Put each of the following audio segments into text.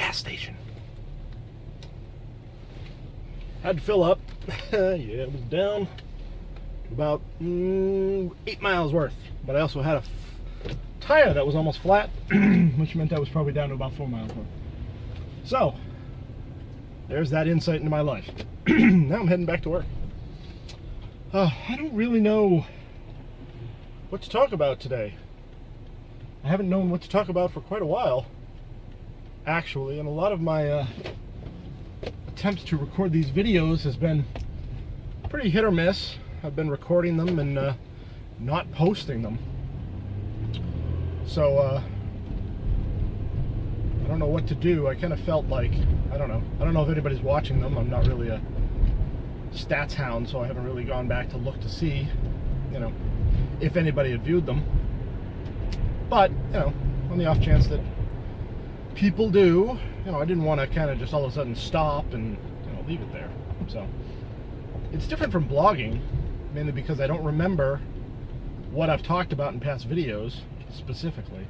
gas station. Had to fill up. Yeah, it was down to about 8 miles worth. But I also had a tire that was almost flat, which meant I was probably down to about 4 miles worth. So, there's that insight into my life. Now I'm heading back to work. I don't really know what to talk about today. I haven't known what to talk about for quite a while, actually, and a lot of my attempts to record these videos has been pretty hit or miss. I've been recording them and not posting them. So, I don't know what to do. I kind of felt like, I don't know if anybody's watching them. I'm not really a stats hound, so I haven't really gone back to look to see, if anybody had viewed them. But, on the off chance that people do, I didn't want to kind of just all of a sudden stop and, leave it there. So, it's different from blogging, mainly because I don't remember what I've talked about in past videos, specifically.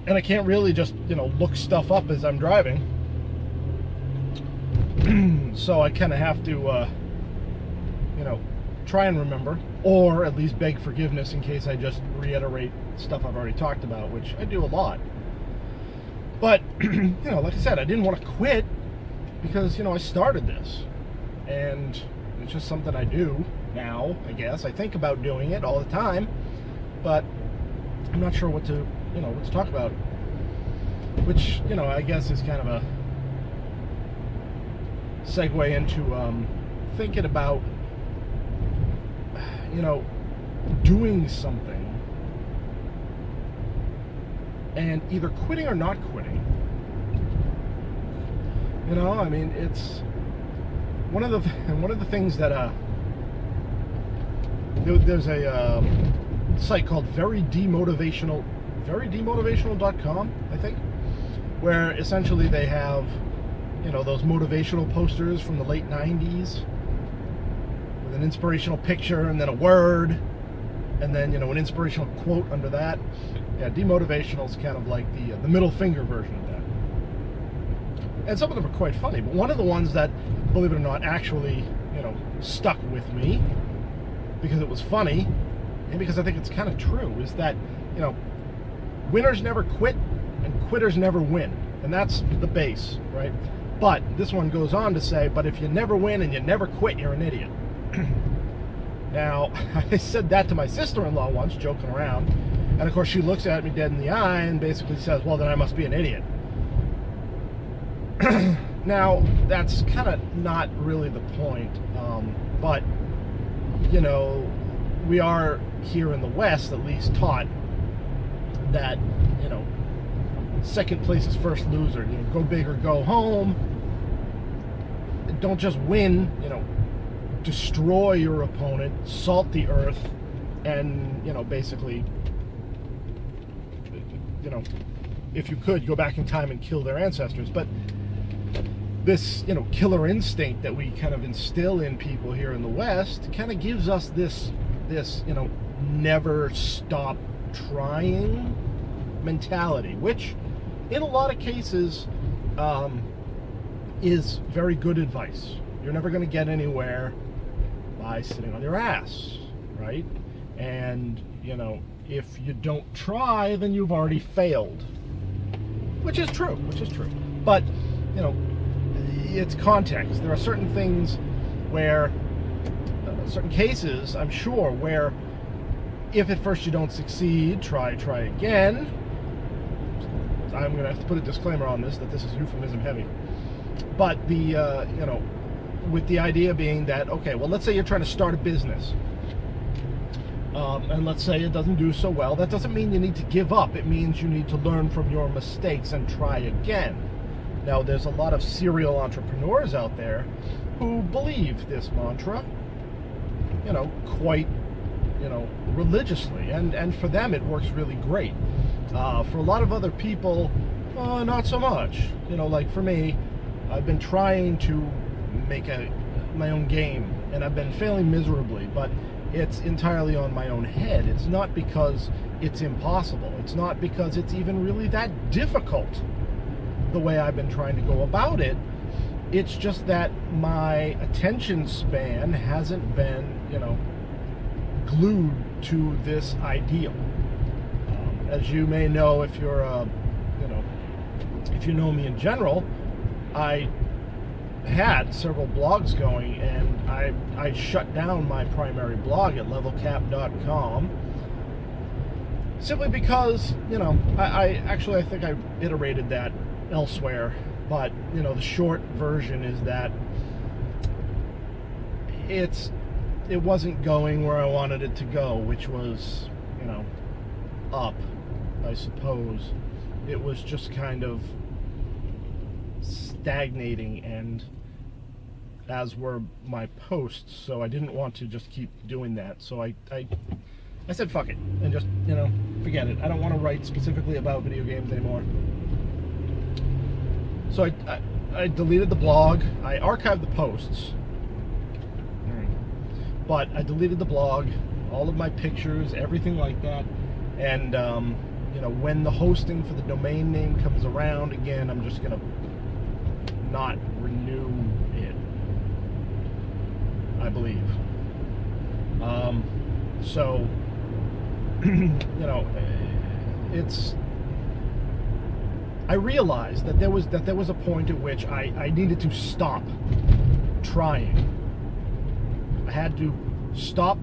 And I can't really just, look stuff up as I'm driving. So I kind of have to, try and remember, or at least beg forgiveness in case I just reiterate stuff I've already talked about, which I do a lot. But, like I said, I didn't want to quit because, I started this. And it's just something I do now, I guess. I think about doing it all the time, but I'm not sure what to talk about. Which, I guess is kind of a segue into thinking about, doing something and either quitting or not quitting. It's one of the things that there's a site called verydemotivational.com, I think, where essentially they have those motivational posters from the late 90s with an inspirational picture and then a word and then an inspirational quote under that. Yeah, demotivational is kind of like the middle finger version of that. And some of them are quite funny, but one of the ones that, believe it or not, actually stuck with me because it was funny and because I think it's kind of true is that winners never quit and quitters never win, and that's the base, right? But this one goes on to say, but if you never win and you never quit, you're an idiot. Now, I said that to my sister-in-law once, joking around, and of course she looks at me dead in the eye and basically says, well, then I must be an idiot. Now, that's kind of not really the point, but, we are here in the West at least taught that, second place is first loser. Go big or go home. Don't just win, destroy your opponent, salt the earth, and, basically, if you could, go back in time and kill their ancestors. But this, killer instinct that we kind of instill in people here in the West kind of gives us this, never stop trying mentality, which in a lot of cases is very good advice. You're never going to get anywhere by sitting on your ass, right? And, if you don't try, then you've already failed. Which is true. But, it's context. There are certain things where, certain cases, I'm sure, where if at first you don't succeed, try again. I'm going to have to put a disclaimer on this, that this is euphemism heavy. But the, with the idea being that, okay, well, let's say you're trying to start a business. And let's say it doesn't do so well. That doesn't mean you need to give up. It means you need to learn from your mistakes and try again. Now, there's a lot of serial entrepreneurs out there who believe this mantra, quite, religiously. And for them, it works really great. For a lot of other people, not so much. Like for me, I've been trying to make my own game, and I've been failing miserably, but it's entirely on my own head. It's not because it's impossible. It's not because it's even really that difficult. the way I've been trying to go about it. It's just that my attention span hasn't been, glued to this ideal. As you may know, if you're, if you know me in general, I had several blogs going, and I shut down my primary blog at levelcap.com simply because, I think I iterated that elsewhere, but, the short version is that it wasn't going where I wanted it to go, which was, up, I suppose. It was just kind of stagnating, and as were my posts, so I didn't want to just keep doing that. So I said fuck it, and just, forget it. I don't want to write specifically about video games anymore. So I deleted the blog. I archived the posts, but I deleted the blog, all of my pictures, everything like that. And when the hosting for the domain name comes around again, I'm just gonna not renew it, I believe. So it's, I realized that there was a point at which I needed to stop trying. I had to stop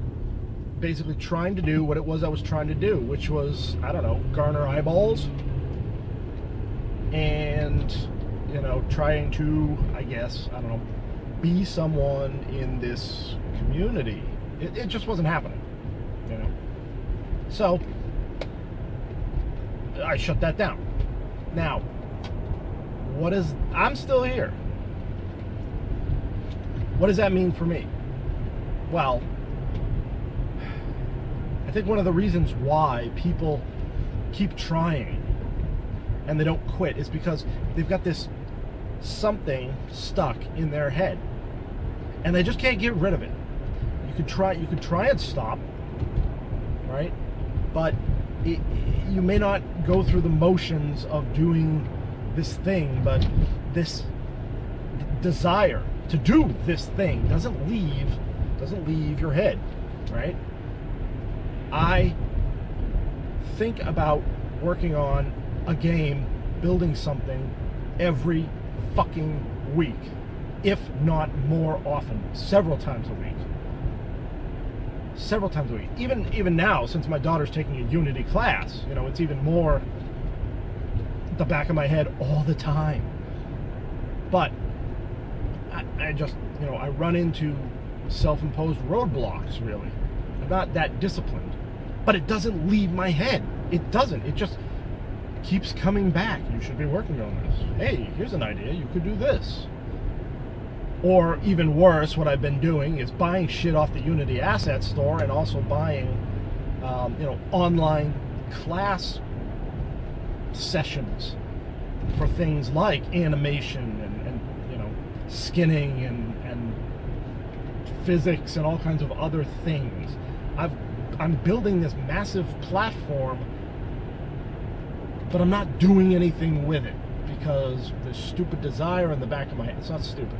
basically trying to do what it was I was trying to do, which was, garner eyeballs and, trying to, be someone in this community. It just wasn't happening, So I shut that down. Now, I'm still here. What does that mean for me? Well, I think one of the reasons why people keep trying and they don't quit is because they've got this something stuck in their head and they just can't get rid of it. You could try and stop, right? But you may not go through the motions of doing this thing, but this desire to do this thing doesn't leave your head, right? I think about working on a game, building something every fucking week, if not more often, several times a week. Even now, since my daughter's taking a Unity class, it's even more at the back of my head all the time. But I just, I run into self-imposed roadblocks, really. I'm not that disciplined. But it doesn't leave my head. It doesn't. It just keeps coming back. You should be working on this. Hey, here's an idea. You could do this. Or even worse, what I've been doing is buying shit off the Unity Asset Store and also buying, online class sessions for things like animation and skinning and physics and all kinds of other things. I'm building this massive platform, but I'm not doing anything with it because this stupid desire in the back of my head, it's not stupid,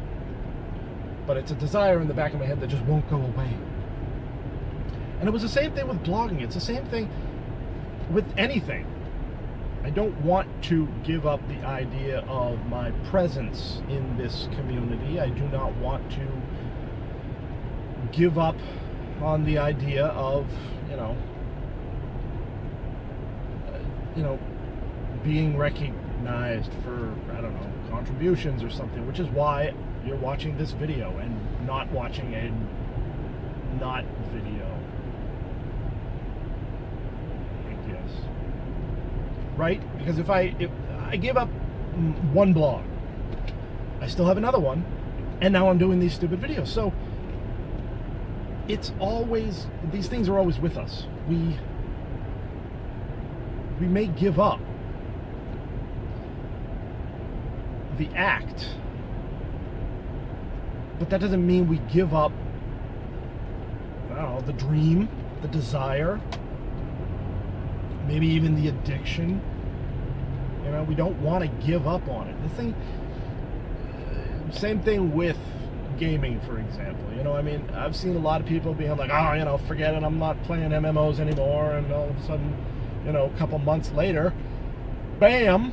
but it's a desire in the back of my head that just won't go away. And it was the same thing with blogging. It's the same thing with anything. I don't want to give up the idea of my presence in this community. I do not want to give up on the idea of, being recognized for, contributions or something, which is why you're watching this video and not watching a not video, I guess. Right? Because if I give up one blog, I still have another one, and now I'm doing these stupid videos. So it's always, these things are always with us. We may give up the act, but that doesn't mean we give up, the dream, the desire, maybe even the addiction, You know, we don't want to give up on it. The thing, same thing with gaming, for example. You know, I mean, I've seen a lot of people being like, oh, you know, forget it, I'm not playing MMOs anymore, and all of a sudden, you know, a couple months later, bam,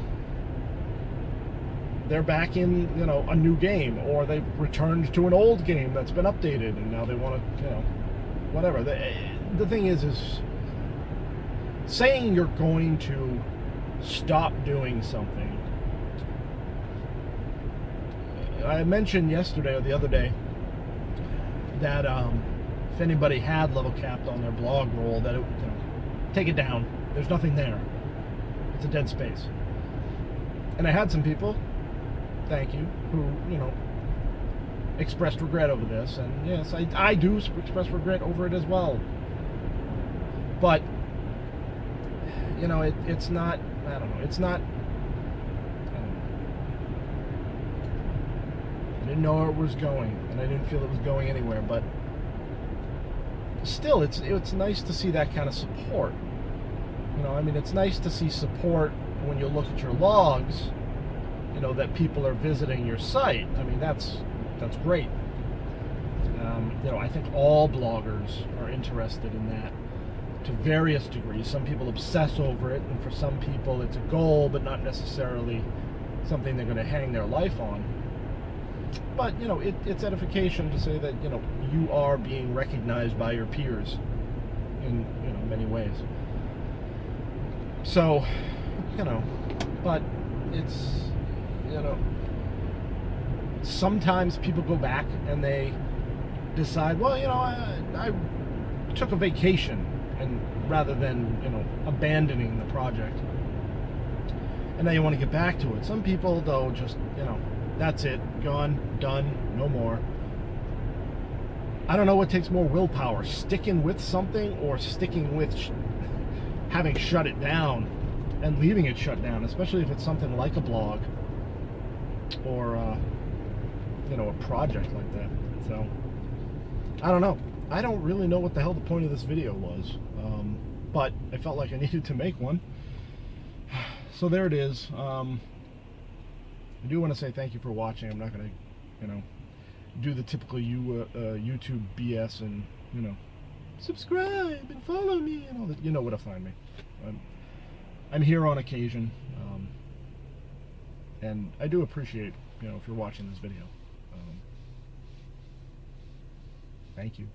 they're back in, you know, a new game, or they've returned to an old game that's been updated, and now they want to, you know, whatever. The thing is saying you're going to stop doing something. I mentioned yesterday or the other day that if anybody had level capped on their blog roll, that it, you know, take it down. There's nothing there. It's a dead space. And I had some people, thank you, who, you know, expressed regret over this. And yes, I do express regret over it as well. But, you know, it's not, I don't know, it's not, I didn't know where it was going, and I didn't feel it was going anywhere, but still, it's nice to see that kind of support. You know, I mean, it's nice to see support when you look at your logs, you know, that people are visiting your site. I mean, that's great. You know, I think all bloggers are interested in that to various degrees. Some people obsess over it, and for some people it's a goal, but not necessarily something they're going to hang their life on. But, you know, it's edification to say that, you know, you are being recognized by your peers in, you know, many ways. So, you know, but it's, you know, sometimes people go back and they decide, well, you know, I took a vacation, and rather than, you know, abandoning the project, and now you want to get back to it. Some people, though, just, you know, that's it, gone, done, no more. I don't know what takes more willpower, sticking with something or sticking with having shut it down and leaving it shut down, especially if it's something like a blog or, you know, a project like that. So, I don't know. I don't really know what the hell the point of this video was, but I felt like I needed to make one. So there it is. I do want to say thank you for watching. I'm not going to, you know, do the typical YouTube BS and, you know, subscribe and follow me and all that. You know where to find me. I'm here on occasion, and I do appreciate, you know, if you're watching this video. Thank you.